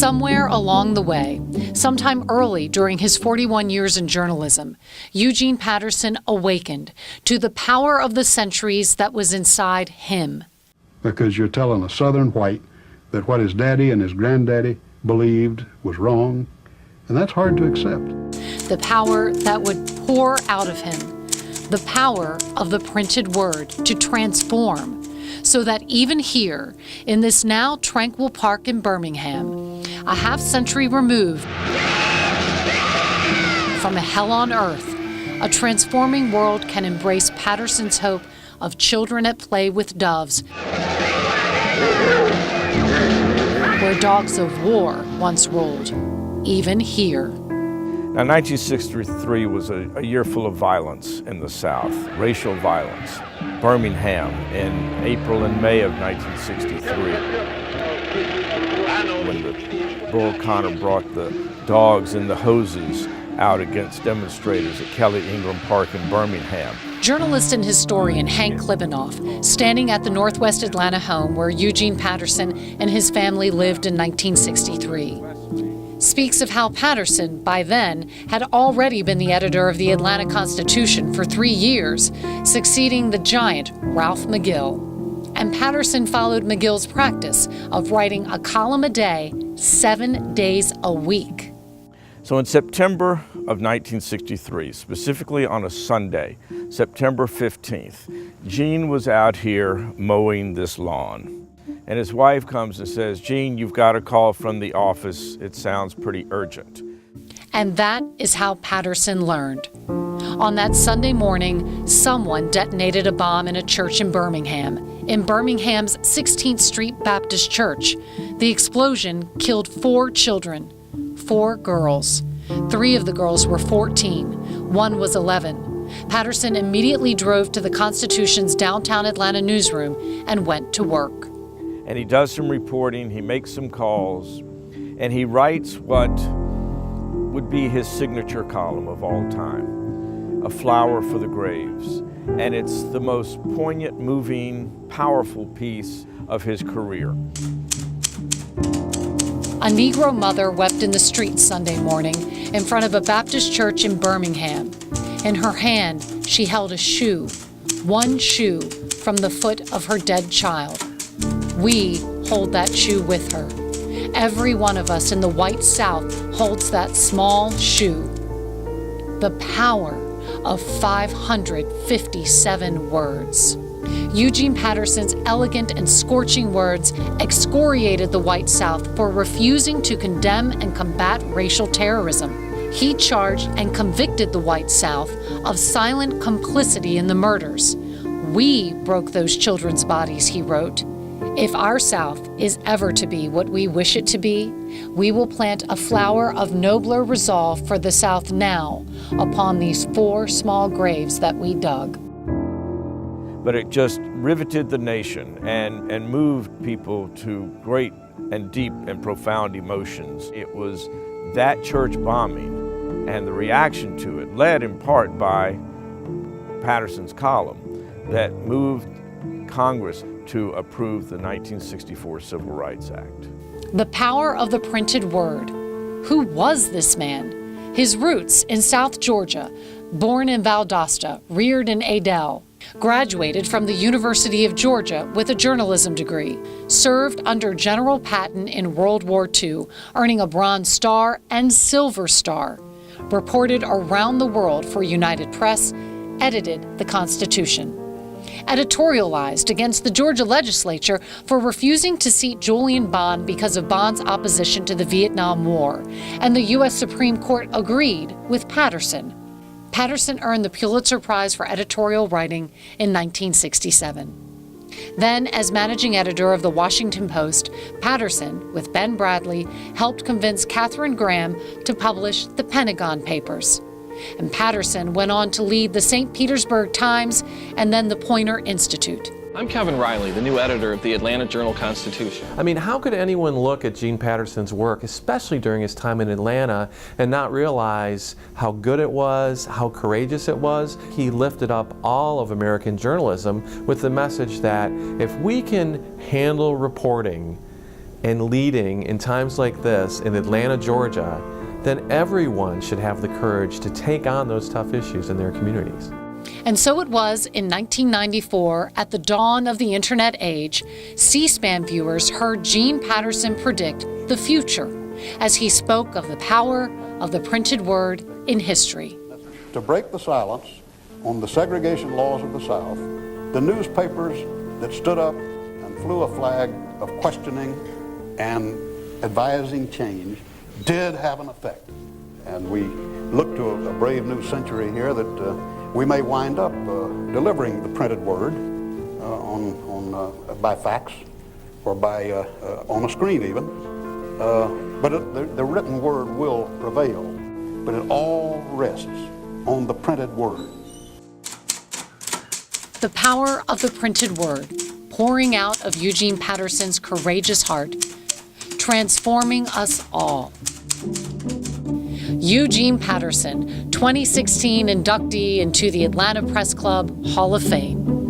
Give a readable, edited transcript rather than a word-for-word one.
Somewhere along the way, sometime early during his 41 years in journalism, Eugene Patterson awakened to the power of the centuries that was inside him. Because you're telling a Southern white that what his daddy and his granddaddy believed was wrong, and that's hard to accept. The power that would pour out of him, the power of the printed word to transform, so that even here, in this now tranquil park in Birmingham, a half-century removed from a hell on earth, a transforming world can embrace Patterson's hope of children at play with doves, where dogs of war once ruled, even here. Now, 1963 was a year full of violence in the South, racial violence. Birmingham in April and May of 1963, when the Bull Connor brought the dogs and the hoses out against demonstrators at Kelly Ingram Park in Birmingham. Journalist and historian Hank Klibanoff, standing at the Northwest Atlanta home where Eugene Patterson and his family lived in 1963, speaks of how Patterson, by then, had already been the editor of the Atlanta Constitution for 3 years, succeeding the giant Ralph McGill. And Patterson followed McGill's practice of writing a column a day, 7 days a week. So in September of 1963, specifically on a Sunday, September 15th, Gene was out here mowing this lawn. And his wife comes and says, "Gene, you've got a call from the office. It sounds pretty urgent." And that is how Patterson learned. On that Sunday morning, someone detonated a bomb in a church in Birmingham's 16th Street Baptist Church. The explosion killed 4 children, 4 girls. 3 of the girls were 14, 1 was 11. Patterson immediately drove to the Constitution's downtown Atlanta newsroom and went to work. And he does some reporting, he makes some calls, and he writes what would be his signature column of all time, A Flower for the Graves. And it's the most poignant, moving, powerful piece of his career. A Negro mother wept in the street Sunday morning in front of a Baptist church in Birmingham. In her hand, she held a shoe, 1 shoe from the foot of her dead child. We hold that shoe with her. Every one of us in the white South holds that small shoe. The power of 557 words. Eugene Patterson's elegant and scorching words excoriated the white South for refusing to condemn and combat racial terrorism. He charged and convicted the white South of silent complicity in the murders. We broke those children's bodies, he wrote. If our South is ever to be what we wish it to be, we will plant a flower of nobler resolve for the South now upon these 4 small graves that we dug. But it just riveted the nation and moved people to great and deep and profound emotions. It was that church bombing and the reaction to it, led in part by Patterson's column, that moved Congress to approve the 1964 Civil Rights Act. The power of the printed word. Who was this man? His roots in South Georgia, born in Valdosta, reared in Adel, graduated from the University of Georgia with a journalism degree, served under General Patton in World War II, earning a Bronze Star and Silver Star, reported around the world for United Press, edited the Constitution, editorialized against the Georgia legislature for refusing to seat Julian Bond because of Bond's opposition to the Vietnam War, and the U.S. Supreme Court agreed with Patterson. Patterson earned the Pulitzer Prize for editorial writing in 1967. Then, as managing editor of the Washington Post, Patterson, with Ben Bradley, helped convince Katharine Graham to publish the Pentagon Papers. And Patterson went on to lead the St. Petersburg Times and then the Poynter Institute. I'm Kevin Riley, the new editor of the Atlanta Journal-Constitution. I mean, how could anyone look at Gene Patterson's work, especially during his time in Atlanta, and not realize how good it was, how courageous it was? He lifted up all of American journalism with the message that if we can handle reporting and leading in times like this in Atlanta, Georgia, then everyone should have the courage to take on those tough issues in their communities. And so it was in 1994, at the dawn of the internet age, C-SPAN viewers heard Gene Patterson predict the future as he spoke of the power of the printed word in history. To break the silence on the segregation laws of the South, the newspapers that stood up and flew a flag of questioning and advising change did have an effect. And we look to a brave new century here that we may wind up delivering the printed word by fax or by on a screen even. But the written word will prevail. But it all rests on the printed word. The power of the printed word, pouring out of Eugene Patterson's courageous heart, transforming us all. Eugene Patterson, 2016 inductee into the Atlanta Press Club Hall of Fame.